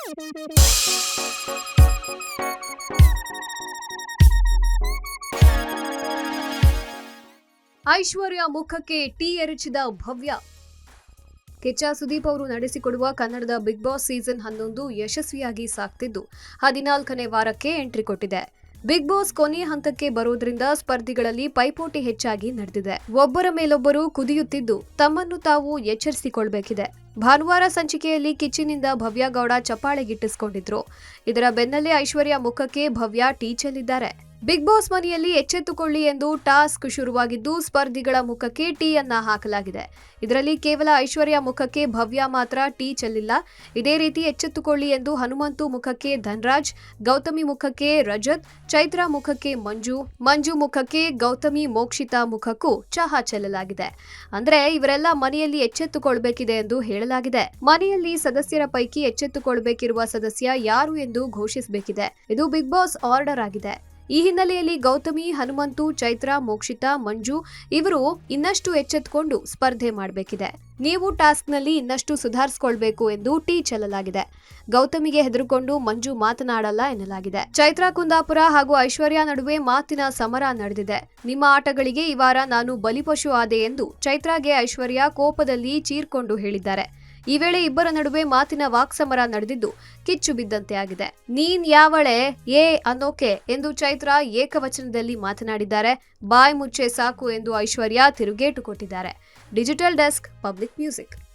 ಐಶ್ವರ್ಯ ಮುಖಕ್ಕೆ ಟೀ ಎರಚಿದ ಭವ್ಯ. ಕಿಚ್ಚ ಸುದೀಪ್ ಅವರು ನಡೆಸಿಕೊಡುವ ಕನ್ನಡದ ಬಿಗ್ ಬಾಸ್ ಸೀಸನ್ 11 ಯಶಸ್ವಿಯಾಗಿ ಸಾಗ್ತಿದ್ದು 14ನೇ ವಾರಕ್ಕೆ ಎಂಟ್ರಿ ಕೊಟ್ಟಿದೆ. ಬಿಗ್ ಬಾಸ್ ಕೊನೆಯ ಹಂತಕ್ಕೆ ಬರೋದ್ರಿಂದ ಸ್ಪರ್ಧಿಗಳಲ್ಲಿ ಪೈಪೋಟಿ ಹೆಚ್ಚಾಗಿ ನಡೆದಿದೆ. ಒಬ್ಬರ ಮೇಲೊಬ್ಬರು ಕುದಿಯುತ್ತಿದ್ದು ತಮ್ಮನ್ನು ತಾವು ಎಚ್ಚರಿಸಿಕೊಳ್ಬೇಕಿದೆ. ಭಾನುವಾರ ಸಂಚಿಕೆಯಲ್ಲಿ ಕಿಚ್ಚಿನಿಂದ ಭವ್ಯ ಗೌಡ ಚಪ್ಪಾಳೆ ಗಿಟ್ಟಿಸಿಕೊಂಡಿದ್ರು. ಇದರ ಬೆನ್ನಲ್ಲೇ ಐಶ್ವರ್ಯ ಮುಖಕ್ಕೆ ಭವ್ಯ ಟೀ ಚೆಲ್ಲಿದ್ದಾರೆ. ಬಿಗ್ ಬಾಸ್ ಮನೆಯಲ್ಲಿ ಎಚ್ಚೆತ್ತುಕೊಳ್ಳಿ ಎಂದು ಟಾಸ್ಕ್ ಶುರುವಾಗಿದ್ದು ಸ್ಪರ್ಧಿಗಳ ಮುಖಕ್ಕೆ ಟೀ ಅನ್ನ ಹಾಕಲಾಗಿದೆ. ಇದರಲ್ಲಿ ಕೇವಲ ಐಶ್ವರ್ಯ ಮುಖಕ್ಕೆ ಭವ್ಯ ಮಾತ್ರ ಟೀ ಚೆಲ್ಲಿಲ್ಲ. ಇದೇ ರೀತಿ ಎಚ್ಚೆತ್ತುಕೊಳ್ಳಿ ಎಂದು ಹನುಮಂತು ಮುಖಕ್ಕೆ ಧನ್ರಾಜ್, ಗೌತಮಿ ಮುಖಕ್ಕೆ ರಜತ್, ಚೈತ್ರ ಮುಖಕ್ಕೆ ಮಂಜು ಮುಖಕ್ಕೆ ಗೌತಮಿ, ಮೋಕ್ಷಿತಾ ಮುಖಕ್ಕೂ ಚಹಾ ಚೆಲ್ಲಲಾಗಿದೆ. ಅಂದ್ರೆ ಇವರೆಲ್ಲ ಮನೆಯಲ್ಲಿ ಎಚ್ಚೆತ್ತುಕೊಳ್ಬೇಕಿದೆ ಎಂದು ಹೇಳಲಾಗಿದೆ. ಮನೆಯಲ್ಲಿ ಸದಸ್ಯರ ಪೈಕಿ ಎಚ್ಚೆತ್ತುಕೊಳ್ಬೇಕಿರುವ ಸದಸ್ಯ ಯಾರು ಎಂದು ಘೋಷಿಸಬೇಕಿದೆ. ಇದು ಬಿಗ್ ಬಾಸ್ ಆರ್ಡರ್ ಆಗಿದೆ. ಈ ಹಿನ್ನೆಲೆಯಲ್ಲಿ ಗೌತಮಿ, ಹನುಮಂತು, ಚೈತ್ರ, ಮೋಕ್ಷಿತಾ, ಮಂಜು ಇವರು ಇನ್ನಷ್ಟು ಎಚ್ಚೆತ್ತುಕೊಂಡು ಸ್ಪರ್ಧೆ ಮಾಡಬೇಕಿದೆ. ನೀವು ಟಾಸ್ಕ್ನಲ್ಲಿ ಇನ್ನಷ್ಟು ಸುಧಾರಿಸಿಕೊಳ್ಬೇಕು ಎಂದು ಟೀ ಚೆಲ್ಲಲಾಗಿದೆ. ಗೌತಮಿಗೆ ಹೆದರಿಕೊಂಡು ಮಂಜು ಮಾತನಾಡಲ್ಲ ಎನ್ನಲಾಗಿದೆ. ಚೈತ್ರ ಕುಂದಾಪುರ ಹಾಗೂ ಐಶ್ವರ್ಯ ನಡುವೆ ಮಾತಿನ ಸಮರ ನಡೆದಿದೆ. ನಿಮ್ಮ ಆಟಗಳಿಗೆ ಈ ವಾರ ನಾನು ಬಲಿಪಶು ಆದೆ ಎಂದು ಚೈತ್ರಾಗೆ ಐಶ್ವರ್ಯ ಕೋಪದಲ್ಲಿ ಚೀರ್ಕೊಂಡು ಹೇಳಿದ್ದಾರೆ. ಈ ವೇಳೆ ಇಬ್ಬರ ನಡುವೆ ಮಾತಿನ ವಾಕ್ಸಮರ ನಡೆದಿದ್ದು ಕಿಚ್ಚು ಬಿದ್ದಂತೆ ಆಗಿದೆ. ನೀನ್ ಯಾವಳೆ ಅನ್ನೋಕೆ ಎಂದು ಚೈತ್ರ ಏಕವಚನದಲ್ಲಿ ಮಾತನಾಡಿದ್ದಾರೆ. ಬಾಯ್ ಮುಚ್ಚೆ ಸಾಕು ಎಂದು ಐಶ್ವರ್ಯ ತಿರುಗೇಟು ಕೊಟ್ಟಿದ್ದಾರೆ. Digital desk, public music.